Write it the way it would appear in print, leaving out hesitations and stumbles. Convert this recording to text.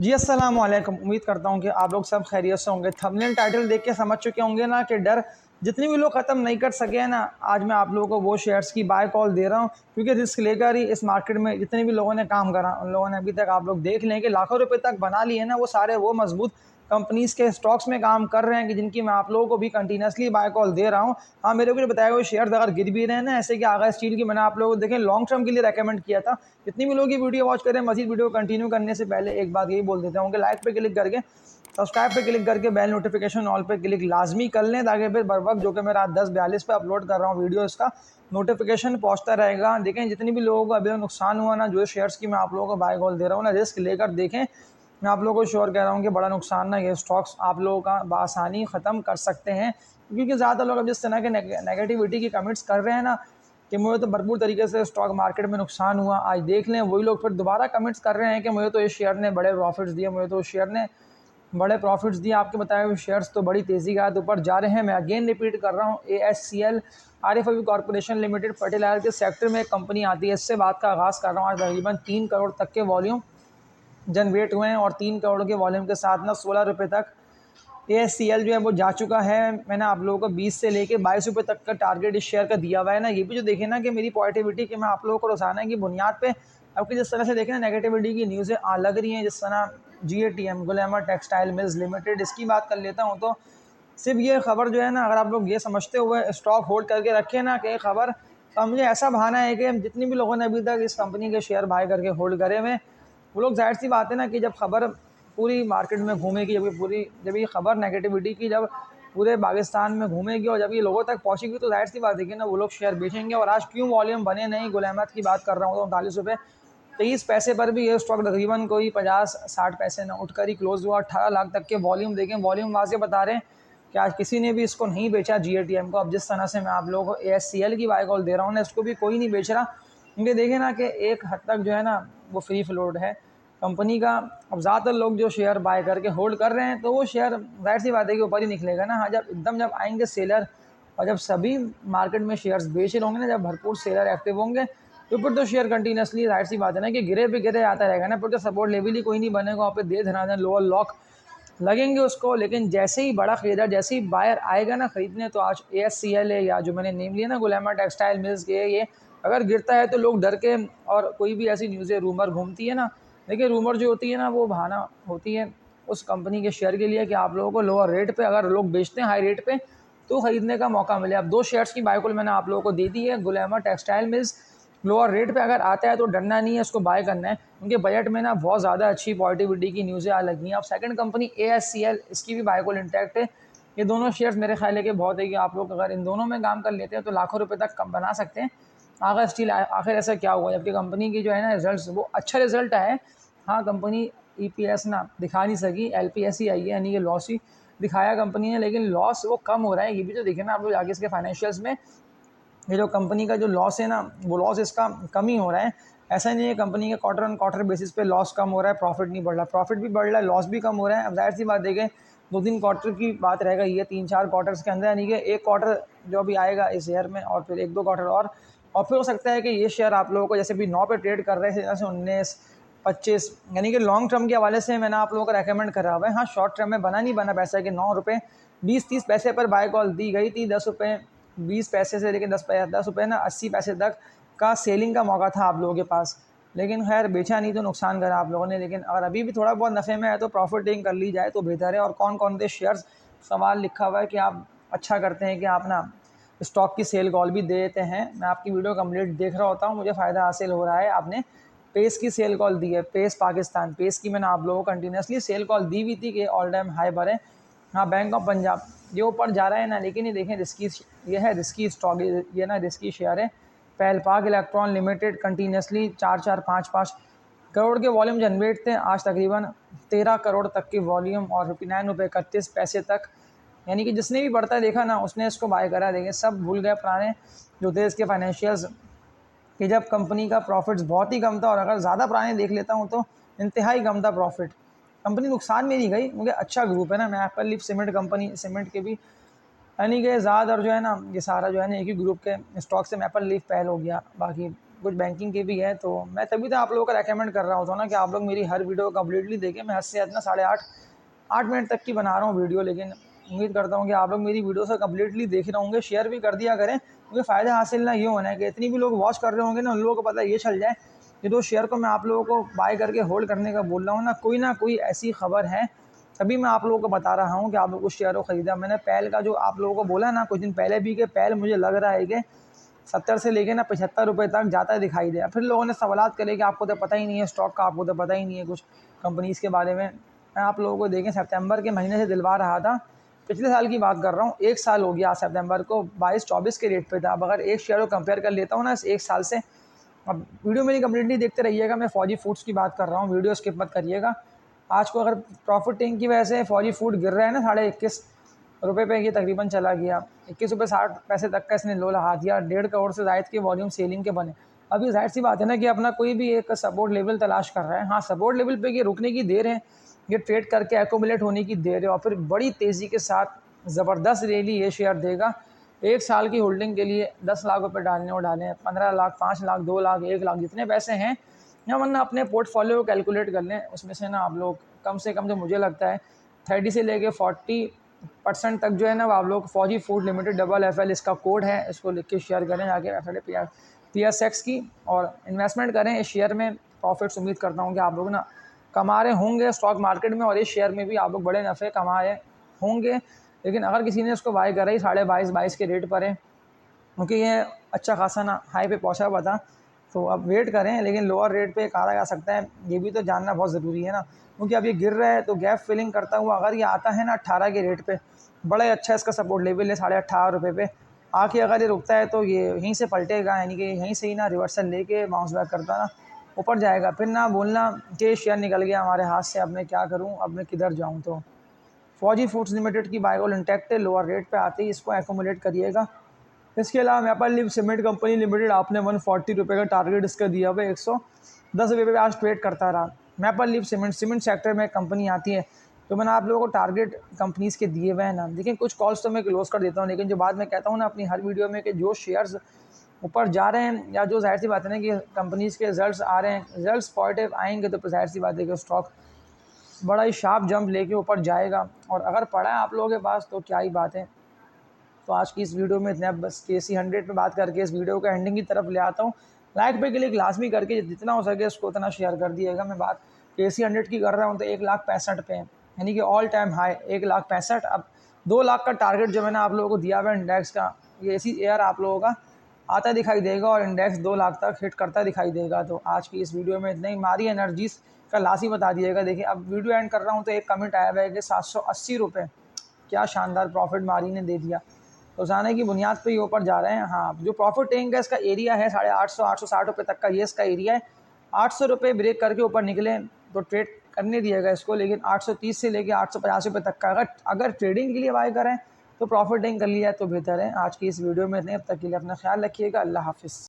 जी अस्सलाम वालेकुम। उम्मीद करता हूँ कि आप लोग सब खैरियत से होंगे। थंबनेल टाइटल देख के समझ चुके होंगे ना कि डर जितनी भी लोग ख़त्म नहीं कर सके हैं ना, आज मैं आप लोगों को वो शेयर्स की बाय कॉल दे रहा हूँ, क्योंकि रिस्क लेकर ही इस मार्केट में जितने भी लोगों ने काम करा, उन लोगों ने अभी तक आप लोग देख लें कि लाखों रुपए तक बना लिए ना, वो सारे वो मजबूत कंपनीज़ के स्टॉक्स में काम कर रहे हैं कि जिनकी मैं आप लोगों को भी कंटिन्यूसली बाय कॉल दे रहा हूँ। हाँ, मेरे को जो बताया हुए शेयर्स अगर गिर भी रहे हैं ना, ऐसे कि आगा स्टील की मैंने आप लोगों को देखें लॉन्ग टर्म के लिए रेकमेंड किया था। जितनी भी लोग ये वीडियो वॉच करें, मज़ीद वीडियो कंटिन्यू करने से पहले एक बात यही बोल देता हूँ कि लाइक पे क्लिक करके, सब्सक्राइब पे क्लिक करके, बेल नोटिफिकेशन ऑल पे क्लिक लाजमी कर लें, ताकि फिर बर वक्त जो कि मैं रात 10:42 पे अपलोड कर रहा हूँ वीडियो, इसका नोटिफिकेशन पहुंचता रहेगा। देखें जितनी भी लोगों को अभी नुकसान हुआ ना, जो शेयर्स की मैं आप लोगों को बाय कॉल दे रहा हूँ ना, रिस्क लेकर देखें। मैं आप लोगों को श्योर कह रहा हूँ कि बड़ा नुकसान ना ये स्टॉक्स आप लोगों का बआसानी ख़त्म कर सकते हैं, क्योंकि ज़्यादा लोग अब जिस तरह के नेगेटिविटी की कमेंट्स कर रहे हैं ना कि मुझे तो भरपूर तरीके से स्टॉक मार्केट में नुकसान हुआ, आज देख लें वही लोग फिर दोबारा कमेंट्स कर रहे हैं कि मुझे तो इस शेयर ने बड़े प्रॉफिट्स दिए, मुझे तो इस शेयर ने बड़े प्रॉफिट्स दिए। आपके बताए हुए शेयर्स तो बड़ी तेज़ी के साथ ऊपर जा रहे हैं। मैं अगेन रिपीट कर रहा हूँ, ASCL Arif corporation limited fertiliser के सेक्टर में एक कंपनी आती है, इससे बात का आगाज़ कर रहा हूँ। आज तकरीबन 3 करोड़ तक के वॉल्यूम जनरेट हुए हैं और 3 करोड़ के वॉल्यूम के साथ ना 16 रुपये तक ASCL जो है वो जा चुका है। मैंने आप लोगों को 20 से लेके 22 रुपये तक का टारगेट इस शेयर का दिया हुआ है ना। ये भी जो देखें ना कि मेरी पॉजिटिविटी कि मैं आप लोगों को रोजाना की बुनियाद पे आपकी जिस तरह से देखें ना नेगेटिविटी की न्यूज़ें लग रही हैं, जिस तरह GATM गुलेमा टेक्सटाइल मिल्स लिमिटेड, इसकी बात कर लेता हूँ तो सिर्फ ये खबर जो है ना, अगर आप लोग ये समझते हुए स्टॉक होल्ड करके रखें ना कि खबर, तो मुझे ऐसा बहाना है कि जितनी भी लोगों ने अभी तक इस कंपनी के शेयर बाय करके होल्ड करे हुए, वो लोग जाहिर सी बात है ना कि जब खबर पूरी मार्केट में घूमेगी, जब ये खबर नेगेटिविटी की जब पूरे पाकिस्तान में घूमेगी और जब ये लोगों तक पहुंचेगी, तो जाहिर सी बात है कि ना वो लोग शेयर बेचेंगे। और आज क्यों वॉल्यूम बने नहीं, गुल अहमद की बात कर रहा हूँ, तो 39 रुपये 23 पैसे पर भी ये स्टॉक तकरीबन कोई 50-60 पैसे ना उठकर ही क्लोज हुआ। 18 लाख तक के वॉल्यूम देखें, वॉल्यूम वाजे बता रहे हैं कि आज किसी ने भी इसको नहीं बेचा GATM को। अब जिस तरह से मैं आप लोगों को ASCL की बाय कॉल दे रहा हूँ ना, इसको भी कोई नहीं बेच रहा, क्योंकि देखें ना कि एक हद तक जो है ना वो फ्री फ्लोट है कंपनी का। अब ज़्यादातर लोग जो शेयर बाय करके होल्ड कर रहे हैं, तो वो शेयर जाहिर सी बात है कि ऊपर ही निकलेगा ना। हाँ, जब आएंगे सेलर और जब सभी मार्केट में शेयर्स बेच रहे होंगे ना, जब भरपूर सेलर एक्टिव होंगे, तो फिर तो शेयर कंटिन्यूसली जाहिर सी बात है ना कि गिरे पे गिरे आता रहेगा ना, फिर तो सपोर्ट लेवल ही कोई नहीं बनेगा, वहाँ पे दे धनाधन लोअर लॉक लगेंगे उसको। लेकिन जैसे ही बड़ा खरीदार, जैसे ही बायर आएगा ना खरीदने, तो आज ASCL है या जो मैंने नेम लिया ना गुलेमा टेक्सटाइल मिल्स के, ये अगर गिरता है तो लोग डर के, और कोई भी ऐसी न्यूज़ें रूमर घूमती है ना, देखिए रूमर जो होती है ना वो बहाना होती है उस कंपनी के शेयर के लिए कि आप लोगों को लोअर रेट पे, अगर लोग बेचते हैं हाई रेट पे, तो खरीदने का मौका मिले। अब 2 शेयर्स की बाय कॉल मैंने आप लोगों को दे दी है। गुलेमा टेक्सटाइल मिल्स लोअर रेट पे अगर आता है तो डरना नहीं है, उसको बाय करना है। उनके बजट में ना बहुत ज़्यादा अच्छी पॉजिटिविटी की न्यूज़ें आ लगी हैं। अब सेकंड कंपनी ASCL, इसकी भी बाय कॉल इंटैक्ट है। ये दोनों शेयर्स मेरे ख्याल है कि बहुत है कि आप लोग अगर इन दोनों में काम कर लेते हैं तो लाखों रुपए तक कम बना सकते हैं। आगा स्टील आखिर ऐसा क्या हुआ, जबकि कंपनी की जो है ना रिजल्ट्स वो अच्छा रिजल्ट आया है। हाँ, कंपनी EPS ना दिखा नहीं सकी, LPS ही आई है, यानी कि लॉस ही दिखाया कंपनी ने, लेकिन लॉस वो कम हो रहा है। ये भी तो देखें ना आप लोग आगे इसके फाइनेंशियल्स में, ये जो कंपनी का जो लॉस है ना, वो लॉस इसका कम ही हो रहा है। ऐसा नहीं है कंपनी के क्वार्टर ऑन क्वार्टर बेसिस पे लॉस कम हो रहा है, प्रॉफिट नहीं बढ़ रहा, प्रॉफिट भी बढ़ रहा है, लॉस भी कम हो रहा है। अब जाहिर सी बात देखें 2-3 क्वार्टर की बात रहेगा, ये 3-4 क्वार्टर्स के अंदर, यानी कि एक क्वार्टर जो अभी आएगा इस ईयर में, और फिर 1-2 क्वार्टर और फिर हो सकता है कि ये शेयर आप लोगों को जैसे भी 9 पे ट्रेड कर रहे थे, जैसे 19-25, यानी कि लॉन्ग टर्म के हवाले से मैंने आप लोगों को रेकमेंड करा हुआ है। हाँ, शॉर्ट टर्म में बना नहीं बना पैसा कि 9 रुपये 20-30 पैसे पर बाय कॉल दी गई थी, 10 रुपये 20 पैसे से लेकर 10 रुपये ना 80 पैसे तक का सेलिंग का मौका था आप लोगों के पास, लेकिन खैर बेचा नहीं तो नुकसान करा आप लोगों ने। लेकिन अगर अभी भी थोड़ा बहुत नफ़े में है तो प्रॉफिट टेकिंग कर ली जाए तो बेहतर है। और कौन कौन से शेयर्स, सवाल लिखा हुआ है कि आप अच्छा करते हैं कि आप ना स्टॉक की सेल कॉल भी दे देते हैं। मैं आपकी वीडियो कंप्लीट देख रहा होता हूँ, मुझे फ़ायदा हासिल हो रहा है। आपने पेस की सेल कॉल दी है, पेस पाकिस्तान, पेस की मैंने आप लोगों को कंटिन्यूसली सेल कॉल दी हुई थी कि ऑल टाइम हाई पर है। हाँ, बैंक ऑफ पंजाब ये ऊपर जा रहा है ना, लेकिन ये देखें रिस्की, ये है रिस्की स्टॉक, ये ना रिस्की शेयर है। पहलपाक इलेक्ट्रॉन लिमिटेड कंटिन्यूसली 4-4 5-5 करोड़ के वॉल्यूम जनरेट थे, आज तकरीबन 13 करोड़ तक की वॉल्यूम और 59 रुपये 31 पैसे तक, यानी कि जिसने भी बढ़ता देखा ना उसने इसको बाय करा। देंगे सब भूल गए पुराने जो थे इसके फाइनेंशियल्स, कि जब कंपनी का प्रॉफिट्स बहुत ही कम था, और अगर ज़्यादा पुराने देख लेता हूँ तो इंतहाई कम था प्रॉफिट। कंपनी नुकसान में नहीं गई, क्योंकि अच्छा ग्रुप है ना। मैं Apple leaf cement company, cement के भी, यानी कि ज़्यादातर जो है ना ये सारा जो है ना एक ही ग्रुप के स्टॉक से एप्पल लीफ पहल हो गया, बाकी कुछ बैंकिंग के भी है। तो मैं तभी तो आप लोगों को रेकमेंड कर रहा होता ना कि आप लोग मेरी हर वीडियो कम्प्लीटली देखें। मैं 8 से 8.5 मिनट तक की बना रहा हूँ वीडियो, लेकिन उम्मीद करता हूँ कि आप लोग मेरी वीडियो से कम्प्लीटली देख रहे होंगे। शेयर भी कर दिया करें, क्योंकि फ़ायदा हासिल ना ये होना है कि इतनी भी लोग वॉच कर रहे होंगे ना, उन लोगों को पता ये चल जाए कि जो शेयर को मैं आप लोगों को बाय करके होल्ड करने का बोल रहा हूँ ना कोई ऐसी खबर है, तभी मैं आप लोगों को बता रहा हूँ कि आप लोग उस शेयर को ख़रीदा। मैंने पहल का जो आप लोगों को बोला ना कुछ दिन पहले भी, कि पहल मुझे लग रहा है कि 70 से लेके ना 75 रुपये तक जाता दिखाई दे। फिर लोगों ने सवालात करे कि आपको तो पता ही नहीं है स्टॉक का, आपको तो पता ही नहीं है कुछ कंपनीज़ के बारे में। मैं आप लोगों को देखें सितंबर के महीने से दिलवा रहा था, पिछले साल की बात कर रहा हूँ, 1 साल हो गया सितंबर को 22-24 के रेट पे था। अब अगर एक शेयर को कंपेयर कर लेता हूँ ना इस 1 साल से, अब वीडियो मेरी कंप्लीटली देखते रहिएगा। मैं फौजी फूड्स की बात कर रहा हूँ, वीडियो स्किप मत करिएगा। आज को अगर प्रॉफिट टेकिंग की वजह से फौजी फूड गिर रहा है ना 21.5 रुपये पे, ये तकरीबन चला गया 21 रुपये 60 पैसे तक का इसने लो लगा दिया। 1.5 करोड़ से ज़ायद के वॉल्यूम सेलिंग के बने। अभी जाहिर सी बात है ना कि अपना कोई भी एक सपोर्ट लेवल तलाश कर रहा है। हाँ, सपोर्ट लेवल पे ये रुकने की देर है, ये ट्रेड करके एक्यूमुलेट होने की देर है, और फिर बड़ी तेज़ी के साथ ज़बरदस्त रैली ये शेयर देगा। 1 साल की होल्डिंग के लिए 10 लाख रुपए डालने और डालें, 15 लाख, 5 लाख, 2 लाख, 1 लाख, जितने पैसे हैं, या वरना अपने पोर्टफोलियो को कैलकुलेट कर लें। उसमें से ना आप लोग कम से कम, जो मुझे लगता है 30 से लेके 40% तक जो है ना, वो आप लोग फौजी फूड लिमिटेड FFL इसका कोड है, इसको लिख के शेयर करें आगे वेबसाइट PSX की, और इन्वेस्टमेंट करें इस शेयर में। प्रॉफिट्स उम्मीद करता हूँ कि आप लोग ना कमा रहे होंगे स्टॉक मार्केट में, और इस शेयर में भी आप लोग बड़े नफ़े कमा रहे होंगे। लेकिन अगर किसी ने इसको बाय करा ही 22.5 के रेट पर है, क्योंकि ये अच्छा खासा ना हाई पे पहुंचा हुआ था, तो अब वेट करें। लेकिन लोअर रेट पे कहा जा सकता है, ये भी तो जानना बहुत ज़रूरी है ना, क्योंकि अब ये गिर रहा है तो गैप फिलिंग करता हुआ अगर ये आता है ना 18 के रेट पे, बड़ा ही अच्छा इसका सपोर्ट लेवल है 18.5 रुपये पे। आके अगर ये रुकता है तो ये यहीं से पलटेगा, यानी कि यहीं से ही ना रिवर्सल लेके बाउंस बैक करता ना ऊपर जाएगा। फिर ना बोलना कि शेयर निकल गया हमारे हाथ से, अब मैं क्या करूँ, अब मैं किधर जाऊँ। तो फौजी फूड्स लिमिटेड की बाय कॉल इंटैक्ट है, लोअर रेट पे आते ही इसको एक्यूमुलेट करिएगा। इसके अलावा maple leaf cement company limited, आपने 140 रुपये का टारगेट इसका दिया हुआ है, 110 रुपये पे आज ट्रेड करता रहा। मैपल लीफ सीमेंट सेक्टर में कंपनी आती है, तो मैंने आप लोगों को टारगेट कंपनीज़ के दिए हुए हैं ना। देखिए कुछ कॉल्स तो मैं क्लोज कर देता हूँ, लेकिन जो बाद में कहता हूँ ना अपनी हर वीडियो में, कि जो शेयर्स ऊपर जा रहे हैं, या जो जाहिर सी बात है ना कि कंपनीज़ के रिजल्ट्स आ रहे हैं, रिजल्ट्स पॉजिटिव आएंगे, तो जाहिर सी बात है कि स्टॉक बड़ा ही शार्प जंप लेके ऊपर जाएगा। और अगर पड़ा है आप लोगों के पास तो क्या ही बात है। तो आज की इस वीडियो में इतना, बस KC100 पे बात करके इस वीडियो को एंडिंग की तरफ ले आता हूँ। लाइक पे क्लिक लाजमी करके जितना हो सके उसको उतना शेयर कर दिएगा। मैं बात KC100 की कर रहा हूँ तो 1,65,000 पे, यानी कि ऑल टाइम हाई 1,65,000। अब 2 लाख का टारगेट जो मैंने आप लोगों को दिया हुआ है इंडेक्स का, ये इसी एयर आप लोगों का आता दिखाई देगा, और इंडेक्स 2 लाख तक हिट करता दिखाई देगा। तो आज की इस वीडियो में इतना ही। मारी एनर्जीज का लासी बता दिएगा। देखिए अब वीडियो एंड कर रहा हूँ तो एक कमेंट आया हुआ है कि 780 रुपये, क्या शानदार प्रॉफिट मारी ने दे दिया। रोजाना की बुनियाद पे ये ऊपर जा रहे हैं। हाँ, जो प्रॉफिट टेकिंग का इसका एरिया है 850 860 रुपये तक का, ये इसका एरिया है। 800 रुपये ब्रेक करके ऊपर निकले तो ट्रेड करने दिएगा इसको, लेकिन 830 से लेके 850 रुपये तक का अगर ट्रेडिंग के लिए बाय करें तो प्रॉफिट टेकिंग कर लिया तो बेहतर है। आज की इस वीडियो में इतने, अब तक के लिए अपना ख्याल रखिएगा। अल्लाह हाफिज़।